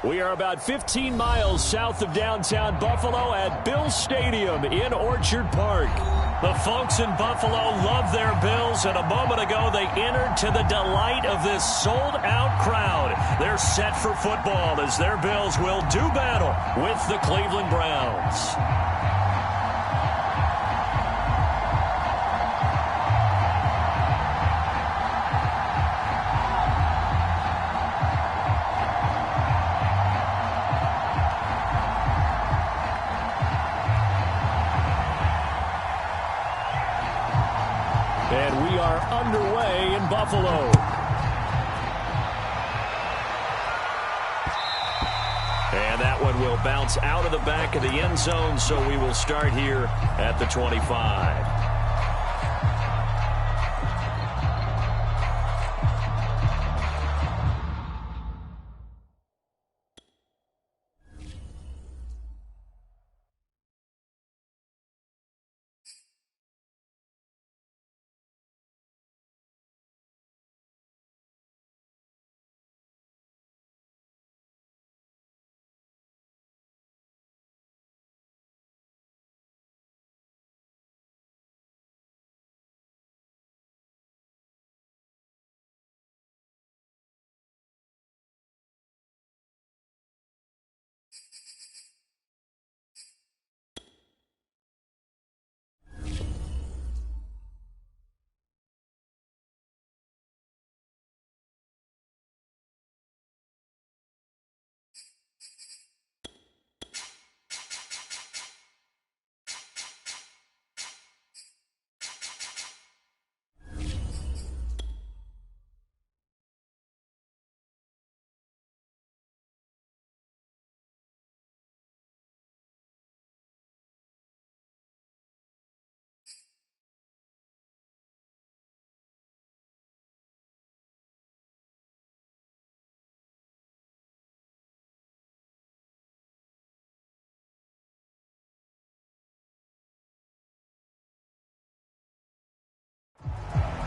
We are about 15 miles south of downtown Buffalo at Bills Stadium in Orchard Park. The folks in Buffalo love their Bills, and a moment ago they entered to the delight of this sold-out crowd. They're set for football as their Bills will do battle with the Cleveland Browns. And we are underway in Buffalo. And that one will bounce out of the back of the end zone, so we will start here at the 25.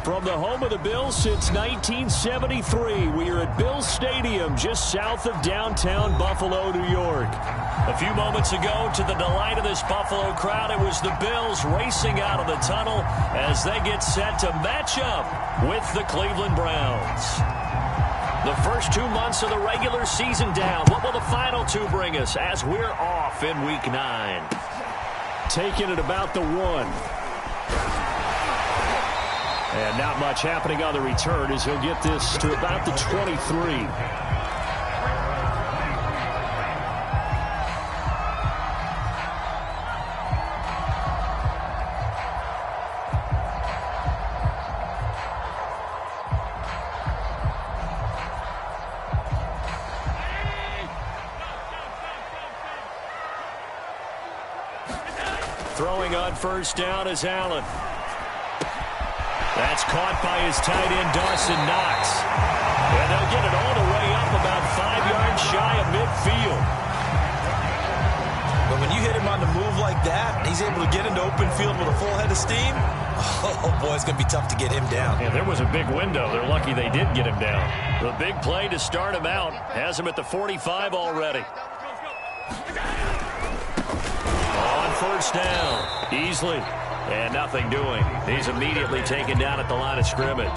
From the home of the Bills since 1973, we are at Bills Stadium just south of downtown Buffalo, New York. A few moments ago, to the delight of this Buffalo crowd, it was the Bills racing out of the tunnel as they get set to match up with the Cleveland Browns. The first 2 months of the regular season down. What will the final two bring us as we're off in Week 9? Taking it about the 1. And not much happening on the return as he'll get this to about the 23. Throwing on first down is Allen. That's caught by his tight end, Dawson Knox. And they'll get it all the way up about 5 yards shy of midfield. But when you hit him on the move like that, he's able to get into open field with a full head of steam, oh, boy, it's going to be tough to get him down. Yeah, there was a big window. They're lucky they did get him down. The big play to start him out has him at the 45 already. On first down, Easley. And nothing doing. He's immediately taken down at the line of scrimmage.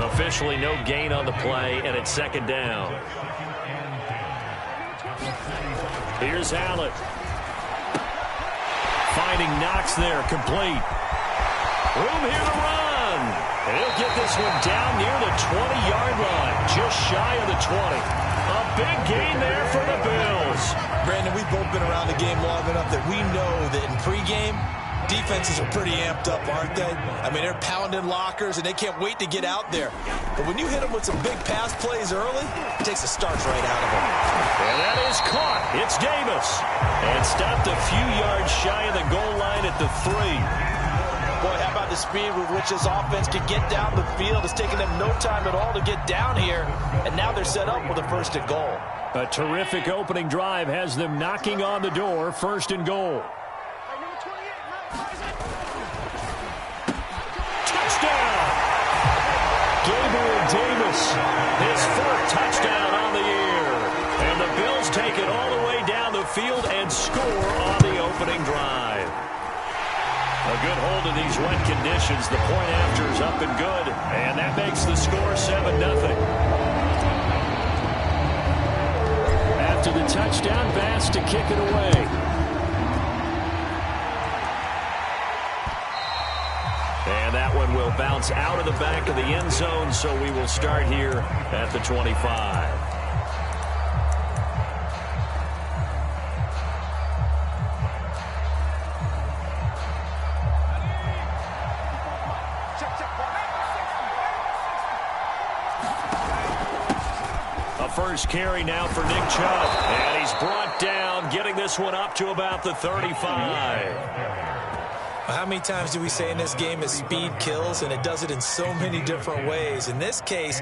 Officially no gain on the play, and it's second down. Here's Allen. Finding Knox there, complete. Room here to run. He'll get this one down near the 20-yard line, just shy of the 20. A big gain there for the Bills. Brandon, we've both been around the game long enough that we know that in pregame, defenses are pretty amped up, aren't they? I mean, they're pounding lockers, and they can't wait to get out there. But when you hit them with some big pass plays early, it takes the starch right out of them. And that is caught. It's Davis. And stopped a few yards shy of the goal line at the 3. Boy, how about the speed with which this offense can get down the field? It's taken them no time at all to get down here, and now they're set up with a first and goal. A terrific opening drive has them knocking on the door, first and goal. Touchdown! Gabriel Davis, his fourth touchdown on the year. A good hold in these wet conditions. The point after is up and good. And that makes the score 7-0. After the touchdown, Bass to kick it away. And that one will bounce out of the back of the end zone, so we will start here at the 25. A first carry now for Nick Chubb. And he's brought down, getting this one up to about the 35. How many times do we say in this game that speed kills, and it does it in so many different ways? In this case,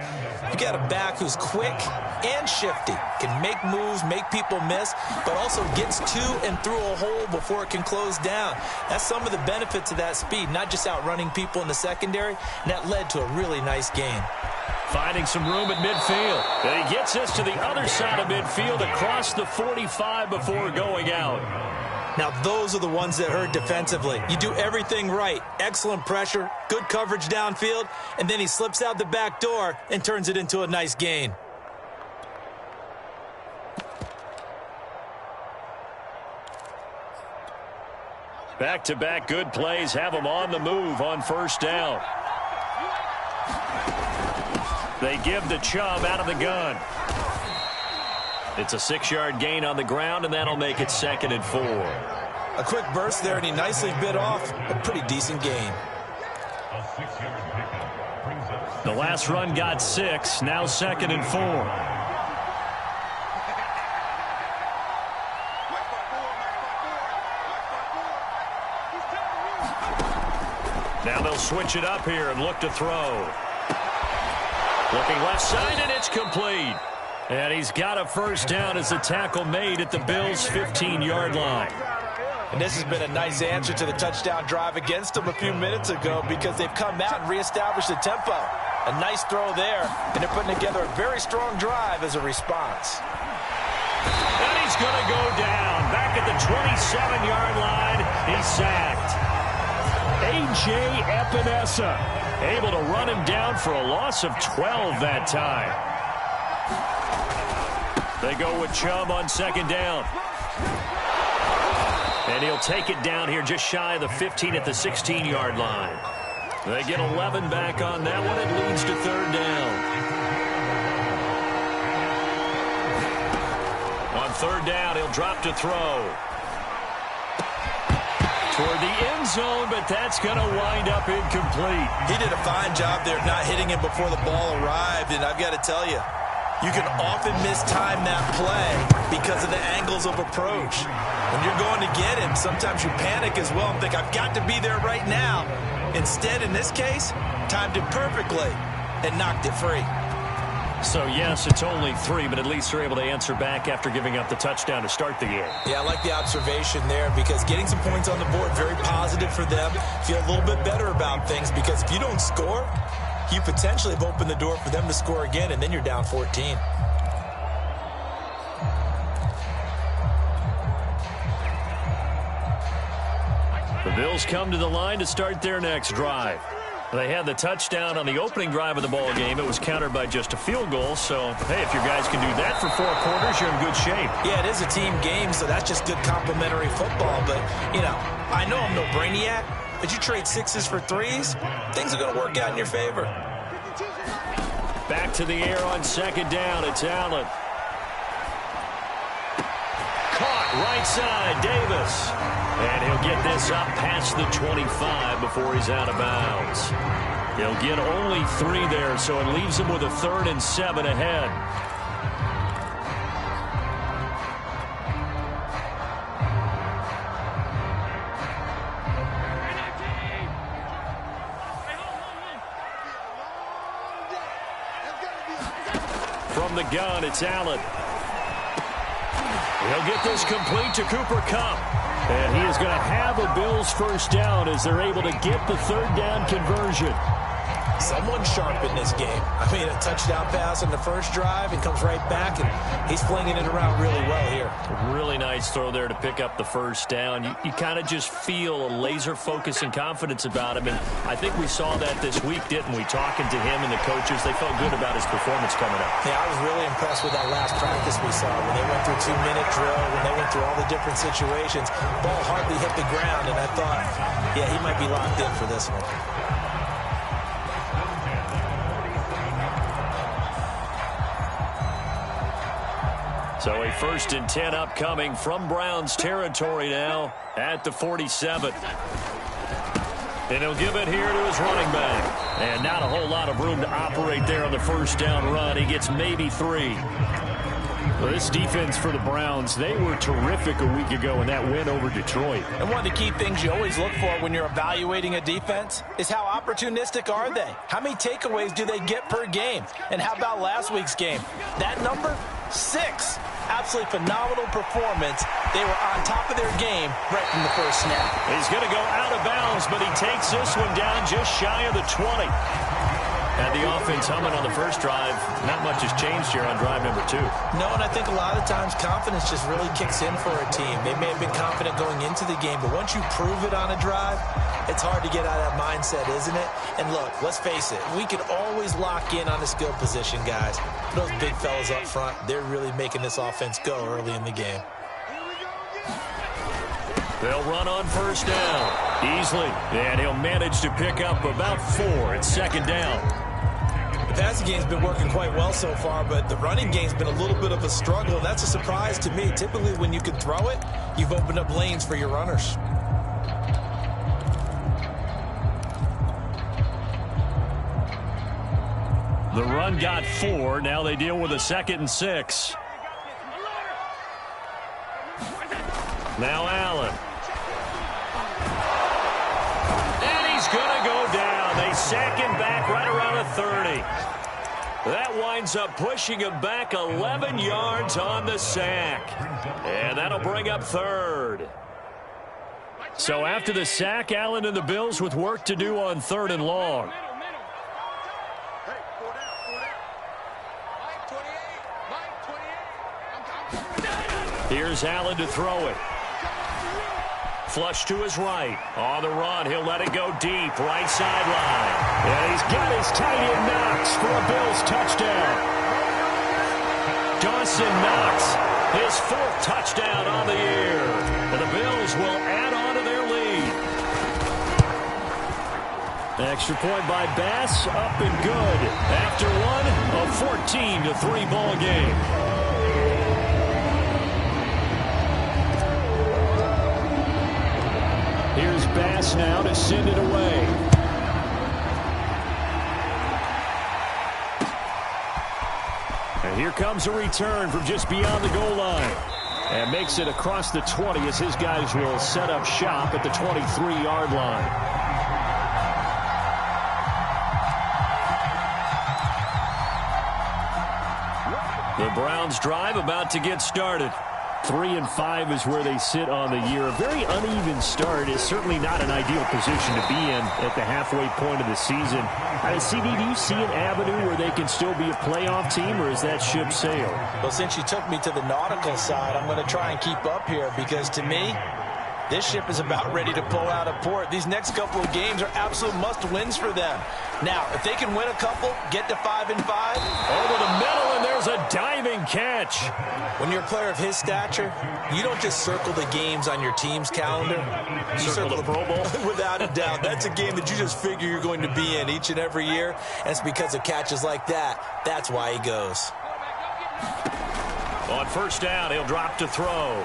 you got a back who's quick and shifty, can make moves, make people miss, but also gets to and through a hole before it can close down. That's some of the benefits of that speed, not just outrunning people in the secondary, and that led to a really nice game. Finding some room at midfield. And he gets us to the other side of midfield across the 45 before going out. Now, those are the ones that hurt defensively. You do everything right. Excellent pressure, good coverage downfield, and then he slips out the back door and turns it into a nice gain. Back-to-back good plays have him on the move on first down. They give to Chubb out of the gun. It's a 6-yard gain on the ground, and that'll make it 2nd and 4. A quick burst there, and he nicely bit off a pretty decent gain. The last run got 6, now 2nd and 4. Now they'll switch it up here and look to throw. Looking left side, and it's complete. And he's got a first down as the tackle made at the Bills' 15-yard line. And this has been a nice answer to the touchdown drive against them a few minutes ago, because they've come out and reestablished the tempo. A nice throw there, and they're putting together a very strong drive as a response. And he's going to go down. Back at the 27-yard line, he's sacked. A.J. Epinesa able to run him down for a loss of 12 that time. They go with Chubb on 2nd down. And he'll take it down here just shy of the 15 at the 16-yard line. They get 11 back on that one. It leads to 3rd down. On 3rd down, he'll drop to throw. Toward the end zone, but that's going to wind up incomplete. He did a fine job there not hitting him before the ball arrived, and I've got to tell you, you can often mistime that play because of the angles of approach. When you're going to get him, sometimes you panic as well and think, I've got to be there right now. Instead, in this case, timed it perfectly and knocked it free. So, yes, it's only 3, but at least they're able to answer back after giving up the touchdown to start the game. Yeah, I like the observation there, because getting some points on the board, very positive for them. Feel a little bit better about things, because if you don't score, you potentially have opened the door for them to score again, and then you're down 14. The Bills come to the line to start their next drive. They had the touchdown on the opening drive of the ball game. It was countered by just a field goal. So, hey, if your guys can do that for 4 quarters, you're in good shape. Yeah, it is a team game, so that's just good complementary football. But, you know, I know I'm no brainiac, but you trade 6s for 3s, things are going to work out in your favor. Back to the air on 2nd down. It's Allen. Caught right side, Davis. And he'll get this up past the 25 before he's out of bounds. He'll get only 3 there, so it leaves him with a 3rd and 7 ahead. From the gun, it's Allen. He'll get this complete to Cooper Kupp. And he is going to have a Bills first down as they're able to get the 3rd down conversion. Someone sharp in this game. I mean, a touchdown pass on the first drive and comes right back, and he's flinging it around really well here. Really nice throw there to pick up the first down. You kind of just feel a laser focus and confidence about him, and I think we saw that this week, didn't we? Talking to him and the coaches, they felt good about his performance coming up. Yeah, I was really impressed with that last practice we saw when they went through 2-minute drill, when they went through all the different situations. Ball hardly hit the ground, and I thought, yeah, he might be locked in for this one. So a 1st and 10 upcoming from Browns territory now at the 47. And he'll give it here to his running back. And not a whole lot of room to operate there on the first down run. He gets maybe 3. Well, this defense for the Browns, they were terrific a week ago in that win over Detroit. And one of the key things you always look for when you're evaluating a defense is how opportunistic are they? How many takeaways do they get per game? And how about last week's game? That number, 6. Absolutely phenomenal performance. They were on top of their game right from the first snap. He's going to go out of bounds, but he takes this one down just shy of the 20. Had the offense humming on the first drive. Not much has changed here on drive number 2. No, and I think a lot of times confidence just really kicks in for a team. They may have been confident going into the game, but once you prove it on a drive, it's hard to get out of that mindset, isn't it? And look, let's face it, we can always lock in on the skill position, guys. Those big fellas up front, they're really making this offense go early in the game. They'll run on first down easily, and he'll manage to pick up about 4 at 2nd down. The passing game's been working quite well so far, but the running game's been a little bit of a struggle. That's a surprise to me. Typically, when you can throw it, you've opened up lanes for your runners. The run got 4. Now they deal with a 2nd and 6. Now Allen. And he's going to go down. They sack him back right around the 30. That winds up pushing him back 11 yards on the sack. And that'll bring up 3rd. So after the sack, Allen and the Bills with work to do on 3rd and long. Here's Allen to throw it. Flush to his right. On the run, he'll let it go deep. Right sideline. And he's got his tight end Knox for a Bills touchdown. Dawson Knox, his 4th touchdown on the year. And the Bills will add on to their lead. Extra point by Bass, up and good. After one, a 14-3 ball game. Here's Bass now to send it away. And here comes a return from just beyond the goal line. And makes it across the 20 as his guys will set up shop at the 23-yard line. The Browns drive about to get started. 3-5 is where they sit on the year. A very uneven start is certainly not an ideal position to be in at the halfway point of the season. CD, do you see an avenue where they can still be a playoff team, or is that ship sailed? Well, since you took me to the nautical side, I'm going to try and keep up here because to me, this ship is about ready to pull out of port. These next couple of games are absolute must-wins for them. Now, if they can win a couple, get to 5-5. Over the middle, and there's a diving catch. When you're a player of his stature, you don't just circle the games on your team's calendar. You circle the Pro Bowl. Without a doubt. That's a game that you just figure you're going to be in each and every year. And it's because of catches like that. That's why he goes. On first down, he'll drop to throw.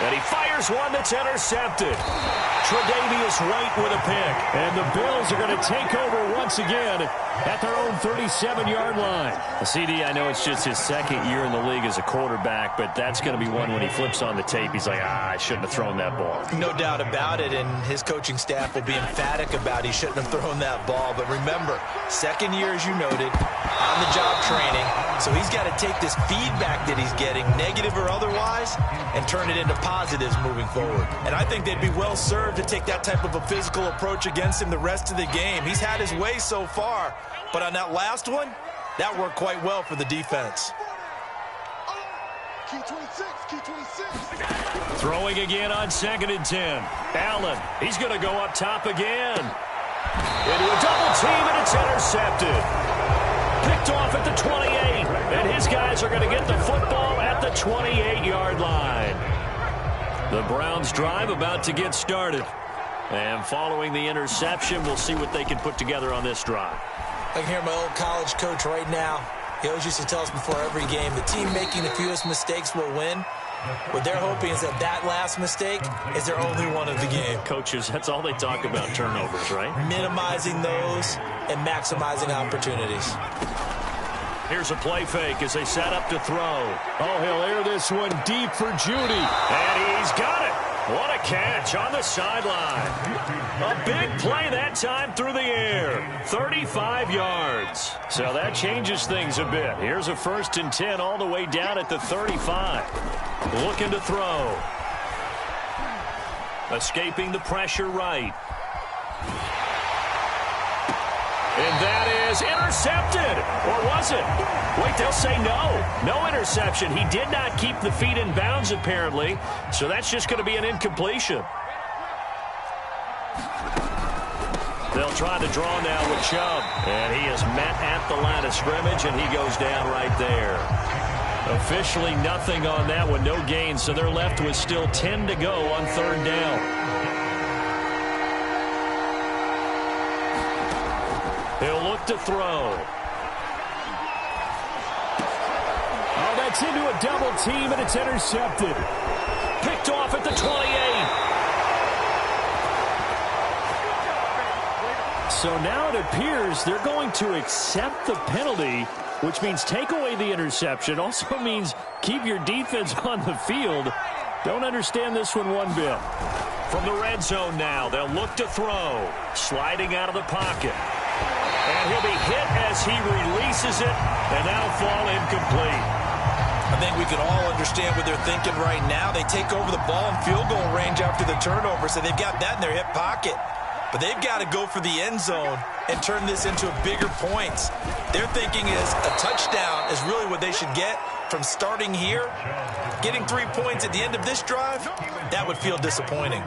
And he fires one that's intercepted. Tre'Davious White with a pick. And the Bills are going to take over once again at their own 37-yard line. CD, I know it's just his 2nd year in the league as a quarterback, but that's going to be one when he flips on the tape. He's like, I shouldn't have thrown that ball. No doubt about it, and his coaching staff will be emphatic about he shouldn't have thrown that ball. But remember, 2nd year, as you noted, on-the-job training. So he's got to take this feedback that he's getting, negative or otherwise, and turn it into positives moving forward. And I think they'd be well served to take that type of a physical approach against him the rest of the game. He's had his way so far, but on that last one, that worked quite well for the defense. Key 26, key 26. Throwing again on 2nd and 10. Allen, he's going to go up top again. Into a double team, and it's intercepted. Picked off at the 28, and his guys are going to get the football at the 28-yard line. The Browns' drive about to get started. And following the interception, we'll see what they can put together on this drive. I can hear my old college coach right now. He always used to tell us before every game, the team making the fewest mistakes will win. What they're hoping is that last mistake is their only one of the game. Coaches, that's all they talk about, turnovers, right? Minimizing those and maximizing opportunities. Here's a play fake as they set up to throw. Oh, he'll air this one deep for Judy. And he's got it. What a catch on the sideline. A big play that time through the air. 35 yards. So that changes things a bit. Here's a 1st and 10 all the way down at the 35. Looking to throw. Escaping the pressure right. And that is intercepted. Or was it? Wait, they'll say no. No interception. He did not keep the feet in bounds, apparently. So that's just going to be an incompletion. They'll try to draw now with Chubb. And he is met at the line of scrimmage, and he goes down right there. Officially nothing on that one. No gain. So they're left with still 10 to go on 3rd down. He'll look to throw. Oh, that's into a double team, and it's intercepted. Picked off at the 28. So now it appears they're going to accept the penalty, which means take away the interception. Also means keep your defense on the field. Don't understand this one bit. From the red zone now, they'll look to throw. Sliding out of the pocket. And he'll be hit as he releases it, and that'll fall incomplete. I think we can all understand what they're thinking right now. They take over the ball in field goal range after the turnover, so they've got that in their hip pocket. But they've got to go for the end zone and turn this into bigger points. Their thinking is a touchdown is really what they should get from starting here. Getting 3 points at the end of this drive, that would feel disappointing.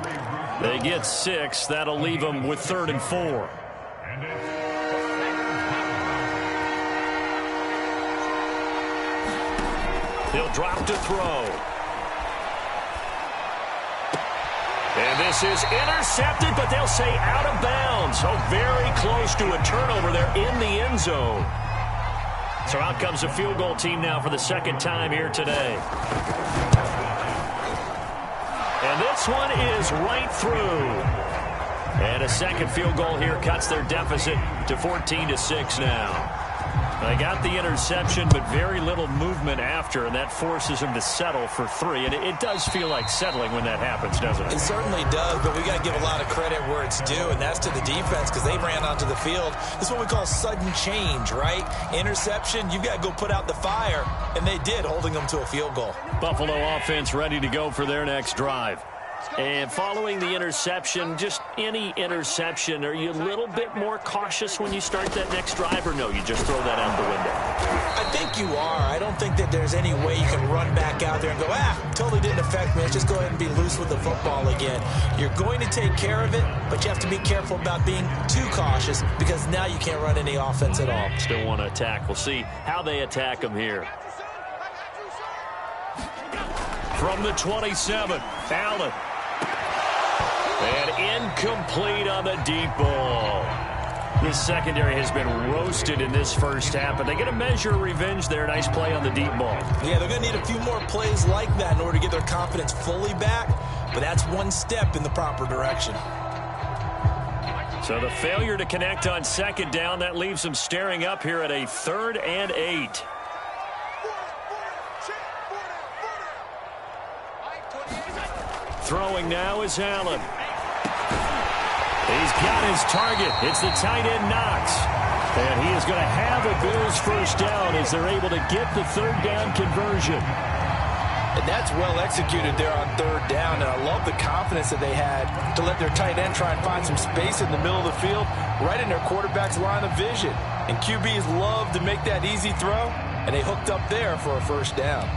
They get 6. That'll leave them with 3rd and 4. He'll drop to throw. And this is intercepted, but they'll say out of bounds. So very close to a turnover there in the end zone. So out comes a field goal team now for the 2nd time here today. And this one is right through. And a 2nd field goal here cuts their deficit to 14-6 now. They got the interception, but very little movement after, and that forces them to settle for 3. And it does feel like settling when that happens, doesn't it? It certainly does, but we got to give a lot of credit where it's due, and that's to the defense because they ran onto the field. This is what we call sudden change, right? Interception, you've got to go put out the fire, and they did, holding them to a field goal. Buffalo offense ready to go for their next drive. And following the interception, just any interception, are you a little bit more cautious when you start that next drive, or no, you just throw that out the window? I think you are. I don't think that there's any way you can run back out there and go, totally didn't affect me. Let's just go ahead and be loose with the football again. You're going to take care of it, but you have to be careful about being too cautious because now you can't run any offense at all. Still want to attack. We'll see how they attack them here. From the 27, Allen. And incomplete on the deep ball. This secondary has been roasted in this first half, but they get a measure of revenge there. Nice play on the deep ball. Yeah, they're going to need a few more plays like that in order to get their confidence fully back, but that's one step in the proper direction. So the failure to connect on 2nd down, that leaves them staring up here at a 3rd and 8. Throwing now is Allen. He's got his target. It's the tight end Knox. And he is going to have a Bills first down as they're able to get the 3rd down conversion. And that's well executed there on third down. And I love the confidence that they had to let their tight end try and find some space in the middle of the field, right in their quarterback's line of vision. And QBs love to make that easy throw, and they hooked up there for a first down.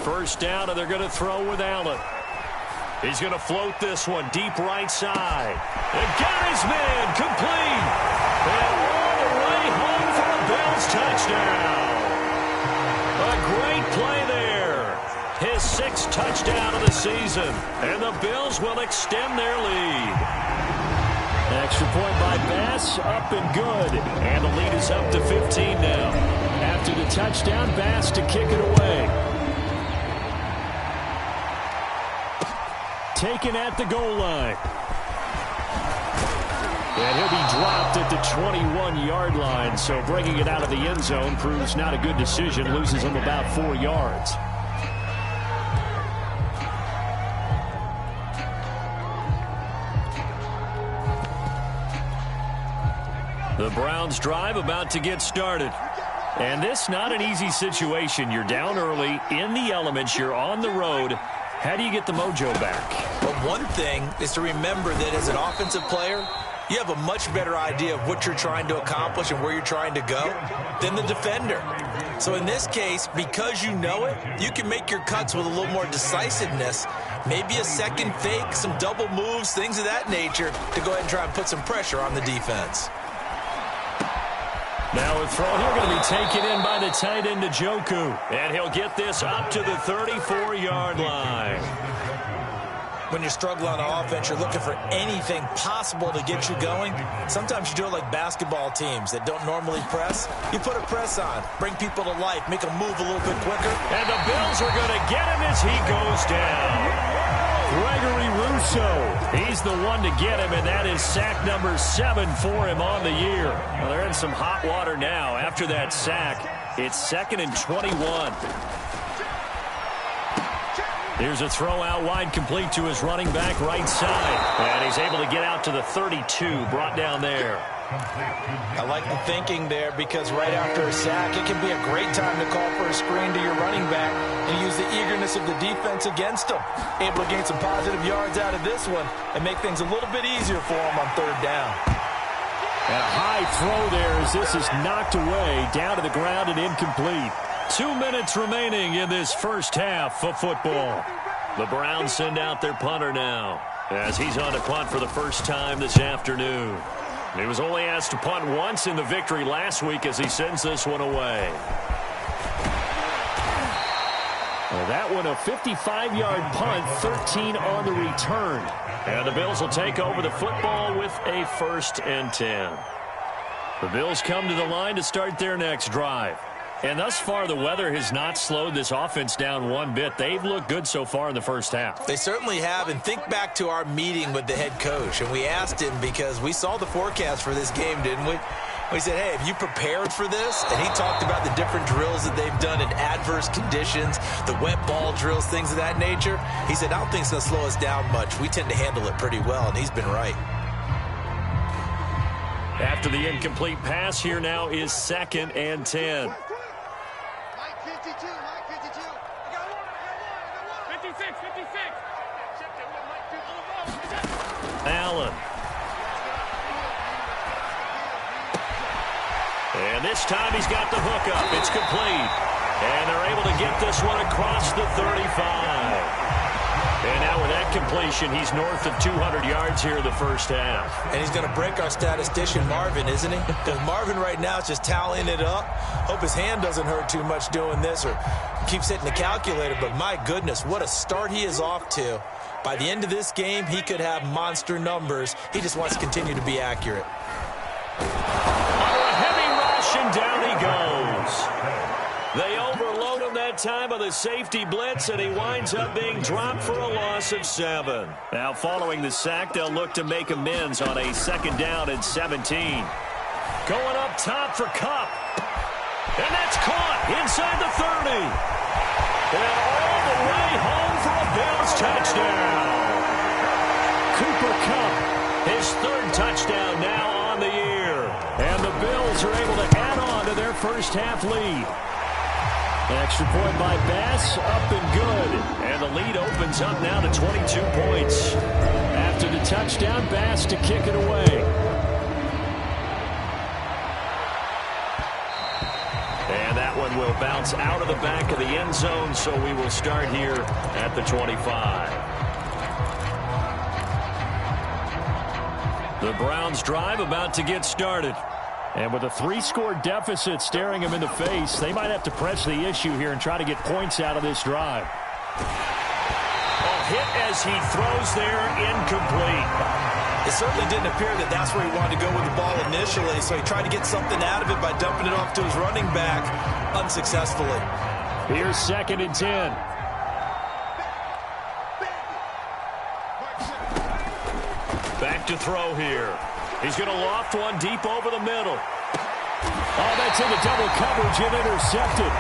First down, and they're going to throw with Allen. He's going to float this one deep right side. And got his man complete. And all the way home for a Bills touchdown. A great play there. His 6th touchdown of the season. And the Bills will extend their lead. Extra point by Bass, up and good. And the lead is up to 15 now. After the touchdown, Bass to kick it away. Taken at the goal line. And he'll be dropped at the 21-yard line, so bringing it out of the end zone proves not a good decision, loses him about 4 yards. The Browns drive about to get started. And this not an easy situation. You're down early, in the elements, you're on the road. How do you get the mojo back? Well, one thing is to remember that as an offensive player, you have a much better idea of what you're trying to accomplish and where you're trying to go than the defender. So in this case, because you know it, you can make your cuts with a little more decisiveness, maybe a second fake, some double moves, things of that nature, to go ahead and try and put some pressure on the defense. Now a throw here going to be taken in by the tight end Njoku. And he'll get this up to the 34-yard line. When you're struggling on offense, you're looking for anything possible to get you going. Sometimes you do it like basketball teams that don't normally press. You put a press on, bring people to life, make them move a little bit quicker. And the Bills are going to get him as he goes down. Gregory Rousseau, he's the one to get him, and that is sack number 7 for him on the year. Well, they're in some hot water now. After that sack, it's 2nd and 21. Here's a throw out wide, complete to his running back right side. And he's able to get out to the 32, brought down there. I like the thinking there, because right after a sack, it can be a great time to call for a screen to your running back and use the eagerness of the defense against him. Able to gain some positive yards out of this one and make things a little bit easier for him on third down. And a high throw there as this is knocked away, down to the ground and incomplete. 2 minutes remaining in this first half of football. The Browns send out their punter now, as he's on to punt for the first time this afternoon. He was only asked to punt once in the victory last week as he sends this one away. Well, that one a 55-yard punt, 13 on the return. And the Bills will take over the football with a 1st and 10. The Bills come to the line to start their next drive. And thus far, the weather has not slowed this offense down one bit. They've looked good so far in the first half. They certainly have. And think back to our meeting with the head coach. And we asked him, because we saw the forecast for this game, didn't we? We said, hey, have you prepared for this? And he talked about the different drills that they've done in adverse conditions, the wet ball drills, things of that nature. He said, I don't think it's going to slow us down much. We tend to handle it pretty well, and he's been right. After the incomplete pass, here now is 2nd and 10. Allen. And this time he's got the hook up. It's complete. And they're able to get this one across the 35. And now with that completion, he's north of 200 yards here in the first half. And he's going to break our statistician, Marvin, isn't he? Because Marvin right now is just tallying it up. Hope his hand doesn't hurt too much doing this or keeps hitting the calculator. But my goodness, what a start he is off to. By the end of this game, he could have monster numbers. He just wants to continue to be accurate. Under a heavy rush, and down he goes. They overload him that time of the safety blitz, and he winds up being dropped for a loss of 7. Now, following the sack, they'll look to make amends on a 2nd down and 17. Going up top for Kupp. And that's caught inside the 30. And all the way home for a Bills touchdown. Cooper Kupp, his third touchdown now on the year. And the Bills are able to add on to their first half lead. Extra point by Bass, up and good. And the lead opens up now to 22 points. After the touchdown, Bass to kick it away. And that one will bounce out of the back of the end zone, so we will start here at the 25. The Browns drive about to get started. And with a 3-score deficit staring them in the face, they might have to press the issue here and try to get points out of this drive. A hit as he throws there, incomplete. It certainly didn't appear that that's where he wanted to go with the ball initially, so he tried to get something out of it by dumping it off to his running back unsuccessfully. Here's 2nd and 10. Back to throw here. He's going to loft one deep over the middle. Oh, that's into double coverage and intercepted.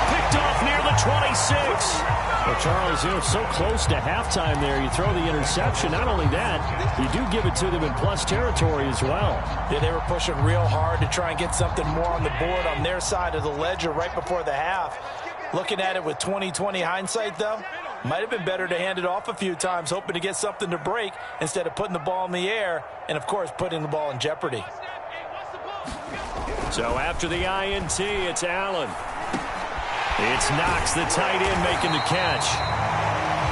Picked off near the 26. Well, Charles, so close to halftime there. You throw the interception. Not only that, you do give it to them in plus territory as well. Yeah, they were pushing real hard to try and get something more on the board on their side of the ledger right before the half. Looking at it with 20/20 hindsight, though, might have been better to hand it off a few times, hoping to get something to break instead of putting the ball in the air and, of course, putting the ball in jeopardy. So after the INT, it's Allen. It's Knox, the tight end, making the catch.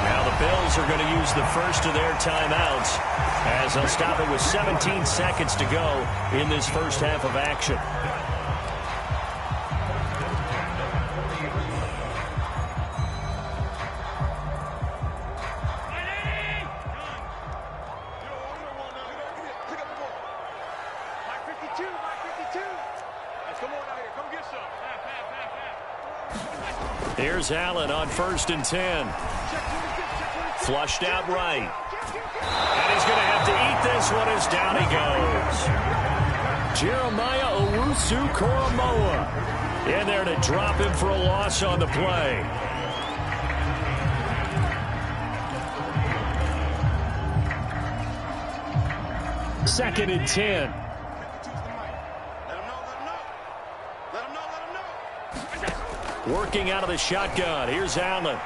Now the Bills are going to use the first of their timeouts as they'll stop it with 17 seconds to go in this first half of action. Here's Allen on 1st and 10. Flushed out right. And he's going to have to eat this one as down he goes. Jeremiah Owusu-Koramoah in there to drop him for a loss on the play. Second and 10. Working out of the shotgun. Here's Allen.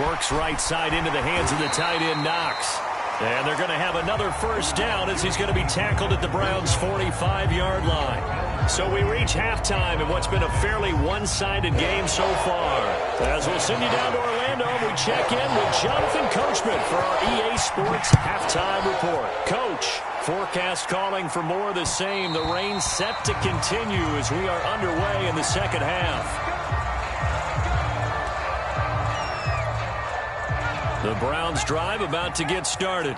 Works right side into the hands of the tight end, Knox. And they're going to have another first down as he's going to be tackled at the Browns' 45-yard line. So we reach halftime in what's been a fairly one-sided game so far. As we'll send you down to Orlando, we check in with Jonathan Coachman for our EA Sports Halftime Report. Coach, forecast calling for more of the same. The rain set to continue as we are underway in the second half. The Browns drive about to get started.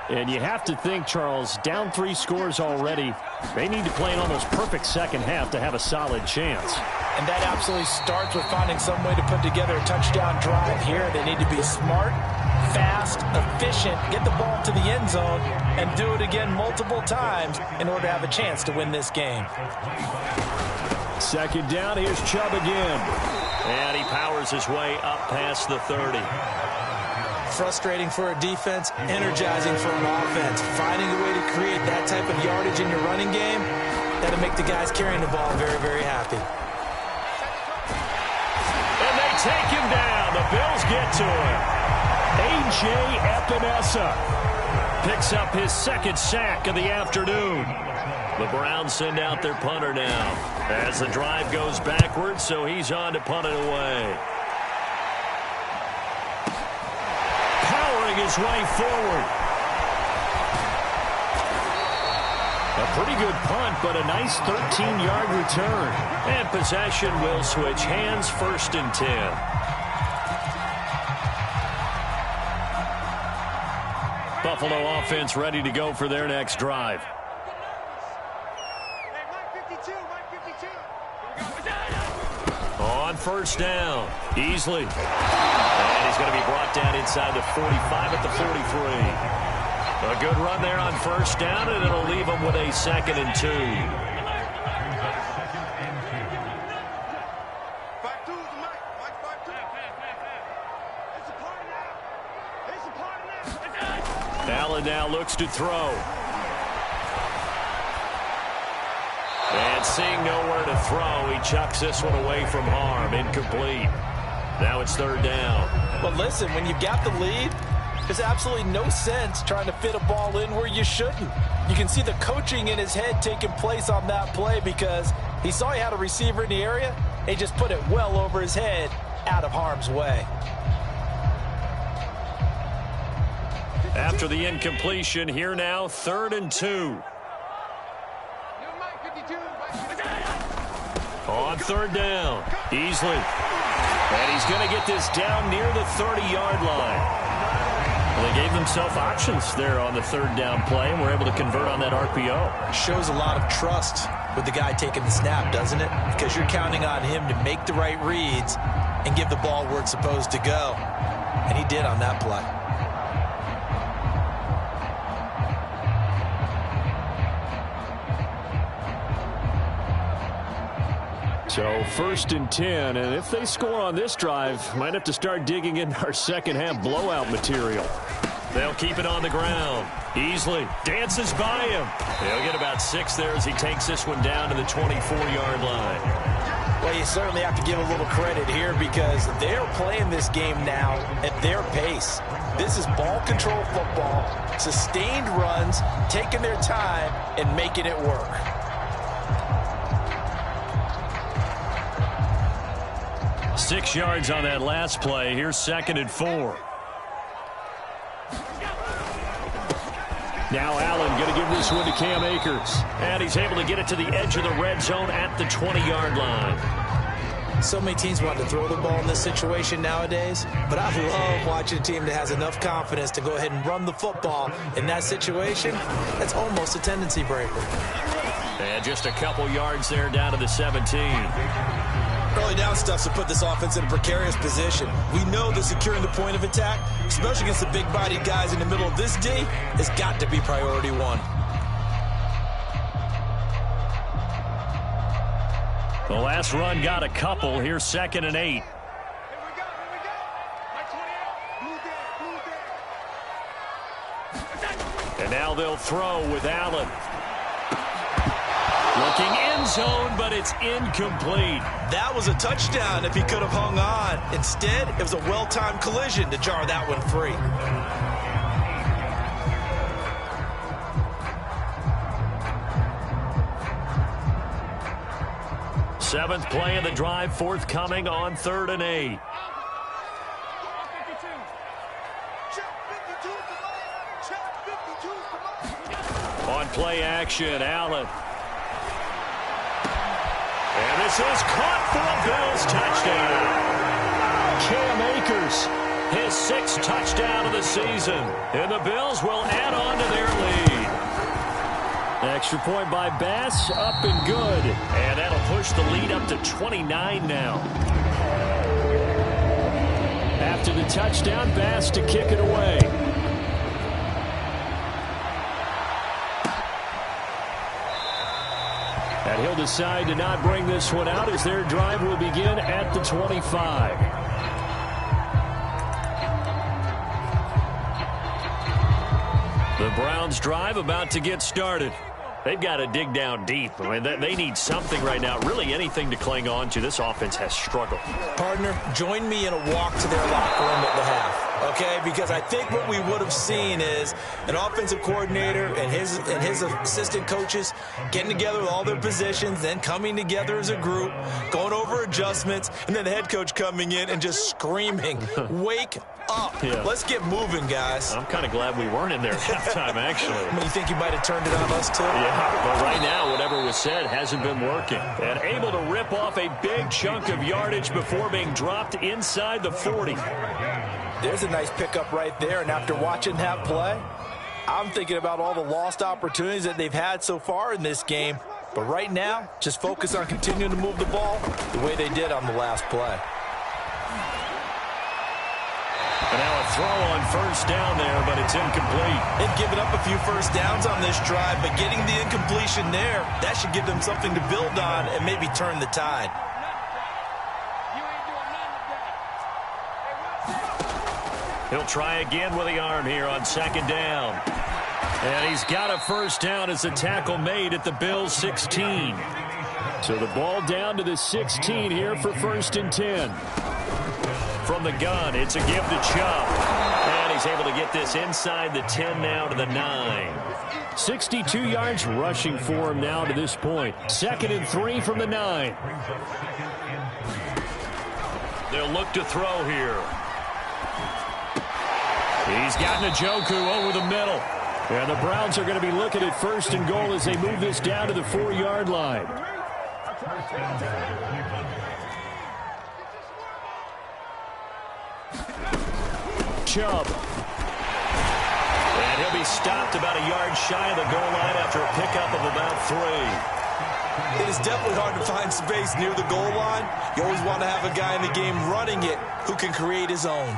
And you have to think, Charles, down 3 scores already. They need to play an almost perfect second half to have a solid chance. And that absolutely starts with finding some way to put together a touchdown drive here. They need to be smart, fast, efficient, get the ball to the end zone, and do it again multiple times in order to have a chance to win this game. Second down, here's Chubb again. And he powers his way up past the 30. Frustrating for a defense, energizing for an offense. Finding a way to create that type of yardage in your running game, that'll make the guys carrying the ball very, very happy. And they take him down. The Bills get to him. A.J. Epinesa picks up his second sack of the afternoon. The Browns send out their punter now as the drive goes backwards, so he's on to punt it away. His way forward. A pretty good punt, but a nice 13-yard return. And possession will switch hands, 1st and 10. Buffalo offense ready to go for their next drive. On 1st down, Easley. And he's going to be brought down inside the 45 at the 43. A good run there on 1st down, and it'll leave him with a 2nd and 2. Allen now looks to throw. And seeing nowhere to throw, he chucks this one away from harm. Incomplete. Now it's third down. But listen, when you've got the lead, there's absolutely no sense trying to fit a ball in where you shouldn't. You can see the coaching in his head taking place on that play because he saw he had a receiver in the area. He just put it well over his head, out of harm's way. After the incompletion, here now, 3rd and 2. On 3rd down, Easley. And he's going to get this down near the 30-yard line. Well, they gave themselves options there on the 3rd down play, and were able to convert on that RPO. Shows a lot of trust with the guy taking the snap, doesn't it? Because you're counting on him to make the right reads and give the ball where it's supposed to go. And he did on that play. So 1st and 10, and if they score on this drive, might have to start digging in our second-half blowout material. They'll keep it on the ground. Easley dances by him. He'll get about 6 there as he takes this one down to the 24-yard line. Well, you certainly have to give a little credit here because they're playing this game now at their pace. This is ball control football, sustained runs, taking their time and making it work. 6 yards on that last play. Here's 2nd and 4. Now Allen going to give this one to Cam Akers. And he's able to get it to the edge of the red zone at the 20-yard line. So many teams want to throw the ball in this situation nowadays, but I love watching a team that has enough confidence to go ahead and run the football in that situation. That's almost a tendency breaker. And just a couple yards there down to the 17. Early down stuff to put this offense in a precarious position. We know that securing the point of attack, especially against the big-bodied guys in the middle of this D, has got to be priority one. The last run got a couple. Here's 2nd and 8. And now they'll throw with Allen. Looking end zone, but it's incomplete. That was a touchdown if he could have hung on. Instead, it was a well-timed collision to jar that one free. Seventh play of the drive forthcoming on 3rd and 8. On play action, Allen. And this is caught for a Bills touchdown. Cam Akers, his 6th touchdown of the season. And the Bills will add on to their lead. Extra point by Bass, up and good. And that'll push the lead up to 29 now. After the touchdown, Bass to kick it away. And he'll decide to not bring this one out as their drive will begin at the 25. The Browns' drive about to get started. They've got to dig down deep. I mean, they need something right now, really anything to cling on to. This offense has struggled. Partner, join me in a walk to their locker room at the half, okay? Because I think what we would have seen is an offensive coordinator and his assistant coaches getting together with all their positions, then coming together as a group, going over adjustments, and then the head coach coming in and just screaming, wake up. Yeah. Let's get moving, guys. I'm kind of glad we weren't in there at halftime, actually. I mean, you think you might have turned it on us, too? Yeah, but right now, whatever was said hasn't been working. And able to rip off a big chunk of yardage before being dropped inside the 40. There's a nice pickup right there, and after watching that play, I'm thinking about all the lost opportunities that they've had so far in this game. But right now, just focus on continuing to move the ball the way they did on the last play. And now a throw on 1st down there, but it's incomplete. They've given up a few first downs on this drive, but getting the incompletion there, that should give them something to build on and maybe turn the tide. He'll try again with the arm here on 2nd down. And he's got a first down as a tackle made at the Bills' 16. So the ball down to the 16 here for 1st and 10. From the gun, it's a give to Chubb. And he's able to get this inside the 10 now to the 9. 62 yards rushing for him now to this point. 2nd and 3 from the 9. They'll look to throw here. He's got Njoku over the middle. And the Browns are going to be looking at 1st and goal as they move this down to the 4-yard line. Chubb. And he'll be stopped about a yard shy of the goal line after a pickup of about 3. It is definitely hard to find space near the goal line. You always want to have a guy in the game running it who can create his own.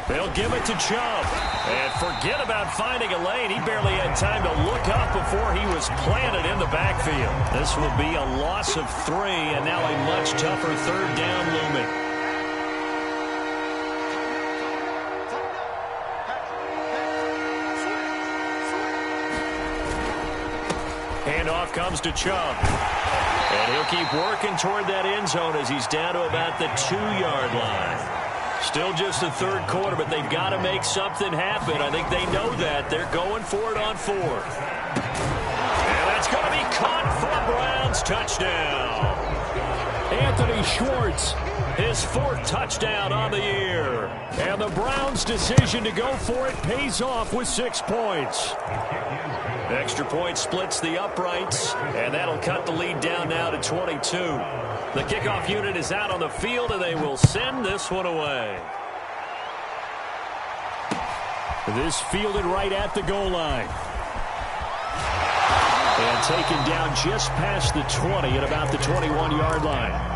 They'll give it to Chubb. And forget about finding a lane. He barely had time to look up before he was planted in the backfield. This will be a loss of 3, and now a much tougher 3rd down looming. Handoff comes to Chubb. And he'll keep working toward that end zone as he's down to about the 2-yard line. Still just the 3rd quarter, but they've got to make something happen. I think they know that. They're going for it on 4th. And that's going to be caught for a Browns touchdown. Anthony Schwartz, his 4th touchdown on the year. And the Browns' decision to go for it pays off with 6 points. Extra point splits the uprights, and that'll cut the lead down now to 22. The kickoff unit is out on the field, and they will send this one away. This fielded right at the goal line. And taken down just past the 20 at about the 21-yard line.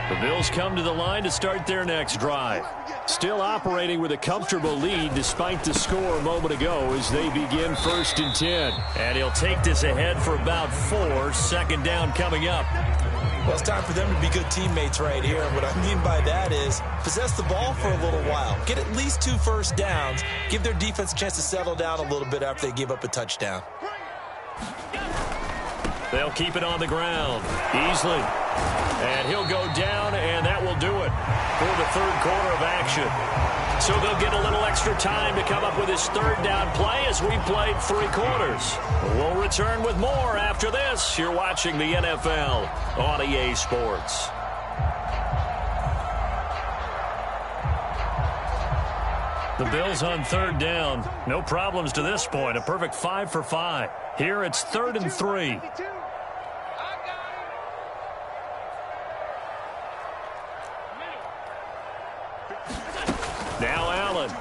The Bills come to the line to start their next drive. Still operating with a comfortable lead despite the score a moment ago as they begin 1st and 10. And he'll take this ahead for about 4. 2nd down coming up. Well, it's time for them to be good teammates right here. And what I mean by that is possess the ball for a little while. Get at least 2 first downs. Give their defense a chance to settle down a little bit after they give up a touchdown. They'll keep it on the ground easily. And he'll go down, and that will do it for the 3rd quarter of action. So they'll get a little extra time to come up with his 3rd down play as we played 3 quarters. We'll return with more after this. You're watching the NFL on EA Sports. The Bills on 3rd down. No problems to this point. A perfect 5 for 5. Here it's 3rd and 3. Now Allen.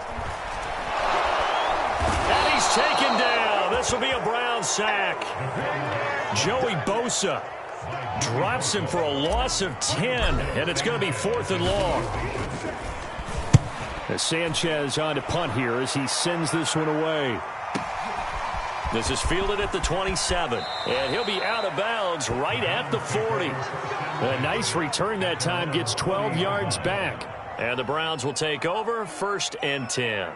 And he's taken down. This will be a Brown sack. Joey Bosa drops him for a loss of 10, and it's going to be 4th and long. As Sanchez on to punt here as he sends this one away. This is fielded at the 27, and he'll be out of bounds right at the 40. A nice return that time, gets 12 yards back. And the Browns will take over 1st and 10.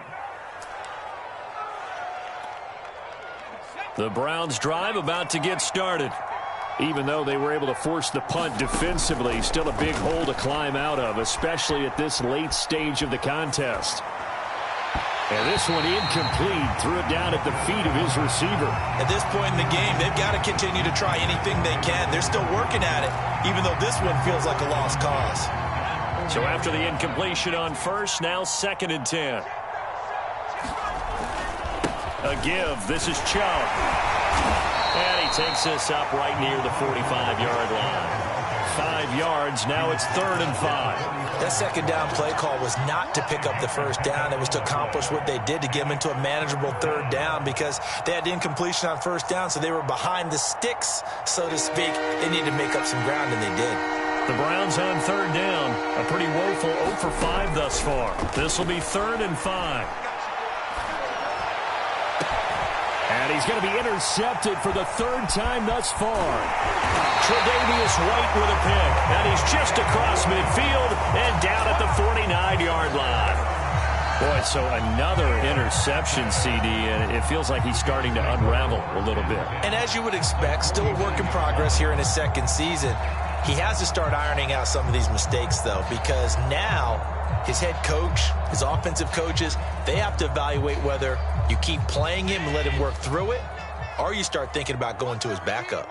The Browns drive about to get started. Even though they were able to force the punt defensively, still a big hole to climb out of, especially at this late stage of the contest. And this one incomplete, threw it down at the feet of his receiver. At this point in the game, they've got to continue to try anything they can. They're still working at it, even though this one feels like a lost cause. So after the incompletion on 1st, now 2nd and 10. A give. This is Chubb. And he takes this up right near the 45-yard line. 5 yards. Now it's 3rd and 5. That 2nd down play call was not to pick up the 1st down. It was to accomplish what they did to get them into a manageable 3rd down because they had incompletion on 1st down, so they were behind the sticks, so to speak. They needed to make up some ground, and they did. The Browns on 3rd down. A pretty woeful 0 for 5 thus far. This will be 3rd and 5. And he's going to be intercepted for the third time thus far. Tre'Davious White with a pick. And he's just across midfield and down at the 49-yard line. Boy, so another interception, CD, and it feels like he's starting to unravel a little bit. And as you would expect, still a work in progress here in his second season. He has to start ironing out some of these mistakes, though, because now his head coach, his offensive coaches, they have to evaluate whether you keep playing him and let him work through it, or you start thinking about going to his backup.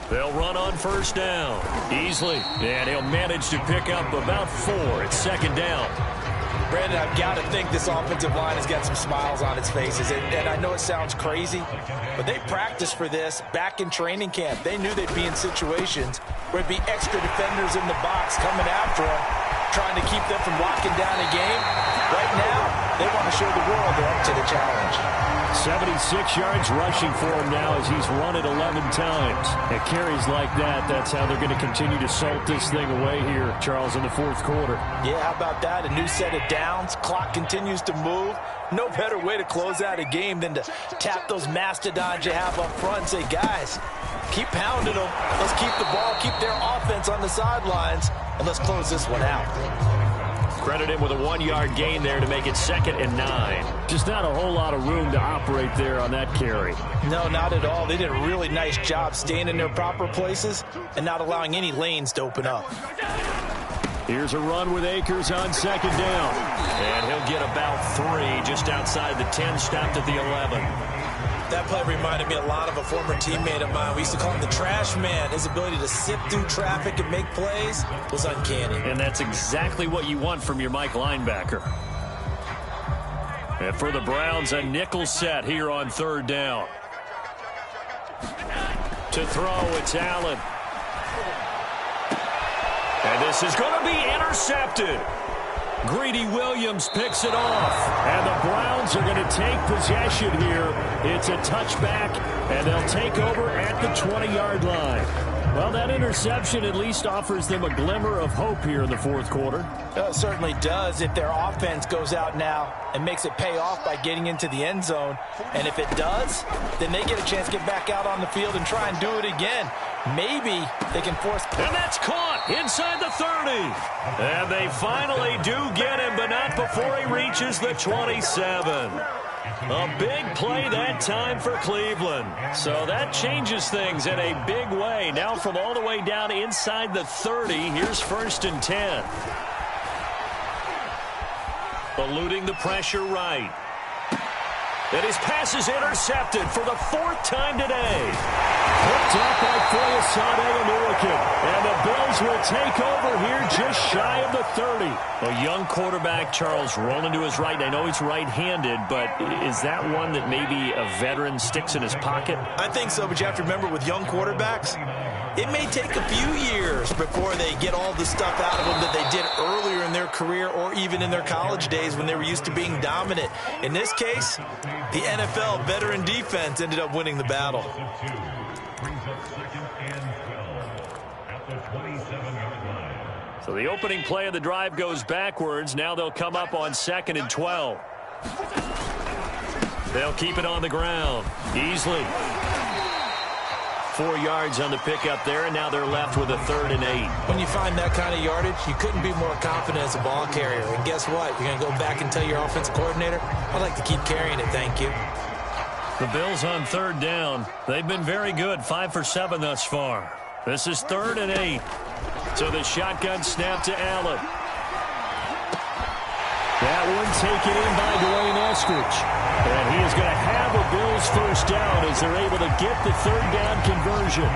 They'll run on first down easily, and he'll manage to pick up about 4 at second down. Brandon, I've got to think this offensive line has got some smiles on its faces, and I know it sounds crazy, but they practiced for this back in training camp. They knew they'd be in situations where it'd be extra defenders in the box coming after them, trying to keep them from locking down a game. Right now, they want to show the world they're up to the challenge. 76 yards rushing for him now as he's run it 11 times. At carries like that, that's how they're going to continue to salt this thing away here, Charles, in the fourth quarter. Yeah, how about that? A new set of downs. Clock continues to move. No better way to close out a game than to tap those mastodons you have up front and say, guys, keep pounding them. Let's keep the ball, keep their offense on the sidelines, and let's close this one out. Credit him with a 1-yard gain there to make it 2nd and 9. Just not a whole lot of room to operate there on that carry. No, not at all. They did a really nice job staying in their proper places and not allowing any lanes to open up. Here's a run with Akers on second down. And he'll get about 3 just outside the 10, stopped at the 11. That play reminded me a lot of a former teammate of mine. We used to call him the trash man. His ability to sift through traffic and make plays was uncanny. And that's exactly what you want from your Mike linebacker. And for the Browns, a nickel set here on third down. To throw, it's Allen. And this is going to be intercepted. Greedy Williams picks it off, and the Browns are going to take possession here. It's a touchback, and they'll take over at the 20-yard line. Well, that interception at least offers them a glimmer of hope here in the fourth quarter. It certainly does if their offense goes out now and makes it pay off by getting into the end zone. And if it does, then they get a chance to get back out on the field and try and do it again. Maybe they can force... And that's caught inside the 30. And they finally do get him, but not before he reaches the 27. A big play that time for Cleveland. So that changes things in a big way. Now from all the way down inside the 30, here's 1st and 10. Eluding the pressure right. And his pass is intercepted for the 4th time today. Picked up by Foyesade Anuakin. And the Bills will take over here just shy of the 30. A young quarterback, Charles, rolling to his right. I know he's right-handed, but is that one that maybe a veteran sticks in his pocket? I think so, but you have to remember with young quarterbacks, it may take a few years before they get all the stuff out of them that they did earlier in their career or even in their college days when they were used to being dominant. In this case, the NFL veteran defense ended up winning the battle. So the opening play of the drive goes backwards. Now they'll come up on 2nd and 12. They'll keep it on the ground. Easily. 4 yards on the pickup there, and now they're left with a 3rd and 8. When you find that kind of yardage, you couldn't be more confident as a ball carrier. And guess what? You're going to go back and tell your offensive coordinator, I'd like to keep carrying it, thank you. The Bills on 3rd down. They've been very good, 5 for 7 thus far. This is 3rd and 8. So the shotgun snap to Allen. That one taken in by Dwayne Eskridge. And he is going to have a Bills 1st down as they're able to get the 3rd down conversion.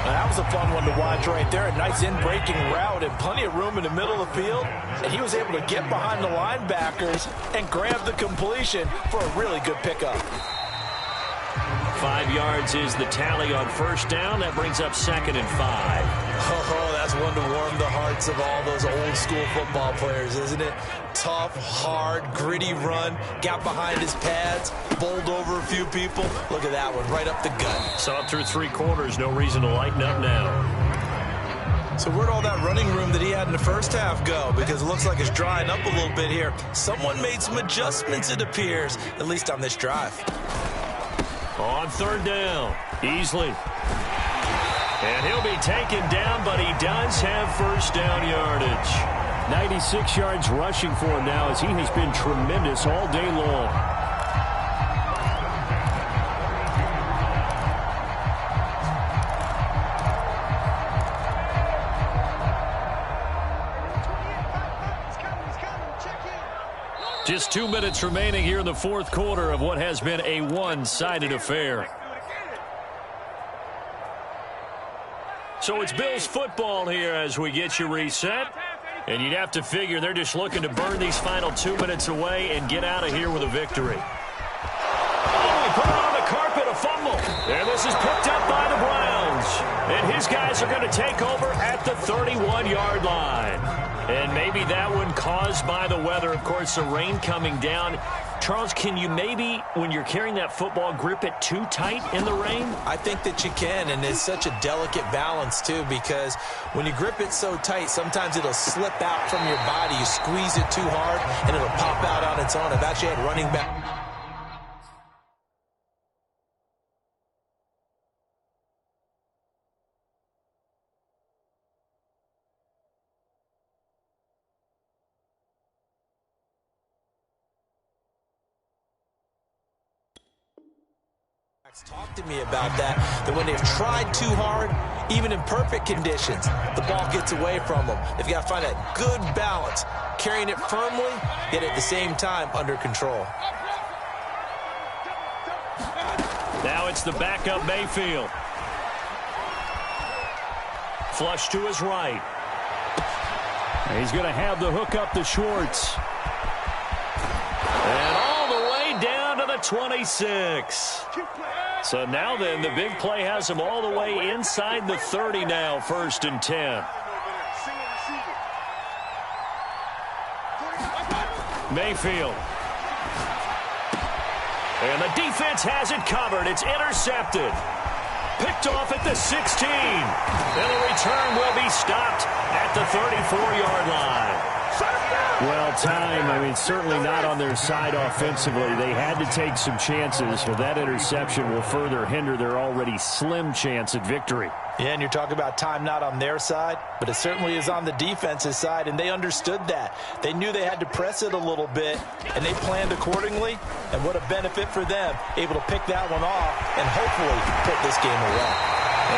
That was a fun one to watch right there. A nice in-breaking route and plenty of room in the middle of the field. And he was able to get behind the linebackers and grab the completion for a really good pickup. 5 yards is the tally on 1st down. That brings up 2nd and 5. Oh, that's one to warm the hearts of all those old school football players, isn't it? Tough, hard, gritty run. Got behind his pads, bowled over a few people. Look at that one, right up the gut. Saw it through 3 quarters. No reason to lighten up now. So where'd all that running room that he had in the first half go? Because it looks like it's drying up a little bit here. Someone made some adjustments, it appears, at least on this drive. On third down, Easley. And he'll be taken down, but he does have first down yardage. 96 yards rushing for him now, as he has been tremendous all day long. Just 2 minutes remaining here in the fourth quarter of what has been a one-sided affair. So it's Bills football here as we get you reset. And you'd have to figure they're just looking to burn these final 2 minutes away and get out of here with a victory. Oh, he put it on the carpet, a fumble. And this is picked up by the Browns. And his guys are going to take over at the 31-yard line. And maybe that one caused by the weather. Of course, the rain coming down. Charles, can you maybe, when you're carrying that football, grip it too tight in the rain? I think that you can, and it's such a delicate balance, too, because when you grip it so tight, sometimes it'll slip out from your body. You squeeze it too hard, and it'll pop out on its own. I've actually had running back. Talk to me about that when they've tried too hard, even in perfect conditions, the ball gets away from them. They've got to find that good balance, carrying it firmly, yet at the same time under control. Now it's the backup Mayfield. Flush to his right. He's going to have the hook up to Schwartz. And all the way down to the 26. So now then, the big play has him all the way inside the 30 now, 1st and 10. Mayfield. And the defense has it covered. It's intercepted. Picked off at the 16. And the return will be stopped at the 34-yard line. Well, time, I mean, certainly not on their side offensively. They had to take some chances, but that interception will further hinder their already slim chance at victory. Yeah, and you're talking about time not on their side, but it certainly is on the defensive side, and they understood that. They knew they had to press it a little bit, and they planned accordingly, and what a benefit for them, able to pick that one off and hopefully put this game away.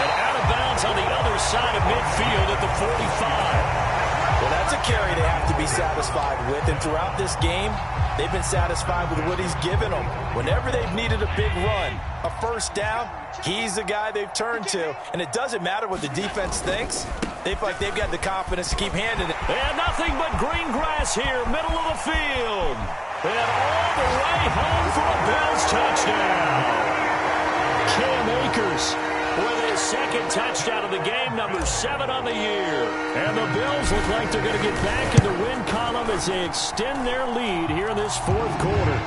And out of bounds on the other side of midfield at the 45. Well, that's a carry they have to be satisfied with, and throughout this game, they've been satisfied with what he's given them. Whenever they've needed a big run, a first down, he's the guy they've turned to, and it doesn't matter what the defense thinks. They feel like they've got the confidence to keep handing it. And nothing but green grass here, middle of the field. And all the way home for a Bills touchdown. Cam Akers with his second touchdown of the game, number 7 on the year. And the Bills look like they're going to get back in the win column as they extend their lead here in this fourth quarter.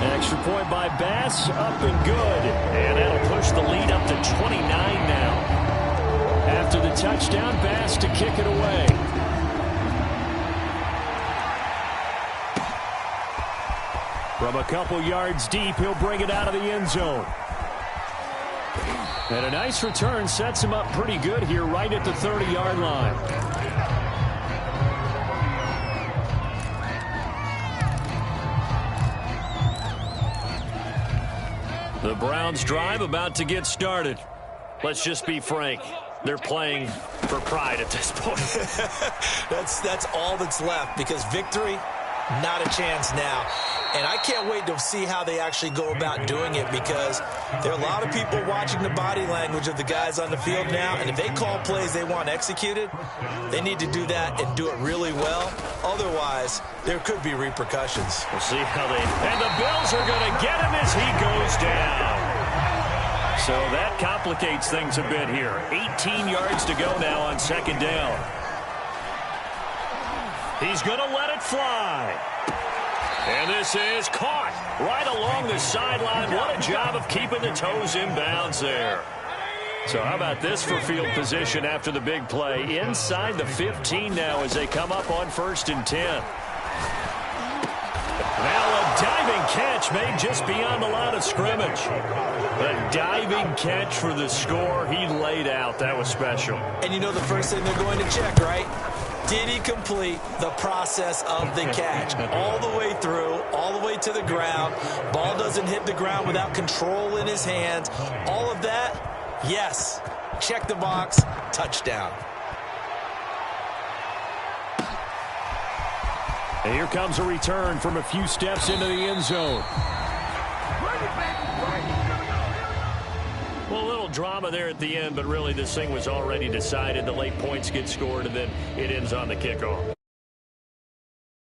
An extra point by Bass, up and good. And that'll push the lead up to 29 now. After the touchdown, Bass to kick it away. From a couple yards deep, he'll bring it out of the end zone. And a nice return sets him up pretty good here right at the 30-yard line. The Browns drive about to get started. Let's just be frank. They're playing for pride at this point. That's all that's left, because victory, not a chance now. And I can't wait to see how they actually go about doing it, because there are a lot of people watching the body language of the guys on the field now, and if they call plays they want executed, they need to do that and do it really well. Otherwise, there could be repercussions. We'll see how they... And the Bills are going to get him as he goes down. So that complicates things a bit here. 18 yards to go now on second down. He's going to let it fly. And this is caught right along the sideline. What a job of keeping the toes in bounds there. So how about this for field position after the big play? Inside the 15 now as they come up on 1st and 10. Now a diving catch made just beyond the line of scrimmage. A diving catch for the score. He laid out. That was special. And you know the first thing they're going to check, right? Did he complete the process of the catch? All the way through, all the way to the ground. Ball doesn't hit the ground without control in his hands. All of that, yes. Check the box, touchdown. And here comes a return from a few steps into the end zone. Well, a little drama there at the end, but really this thing was already decided. The late points get scored, and then it ends on the kickoff.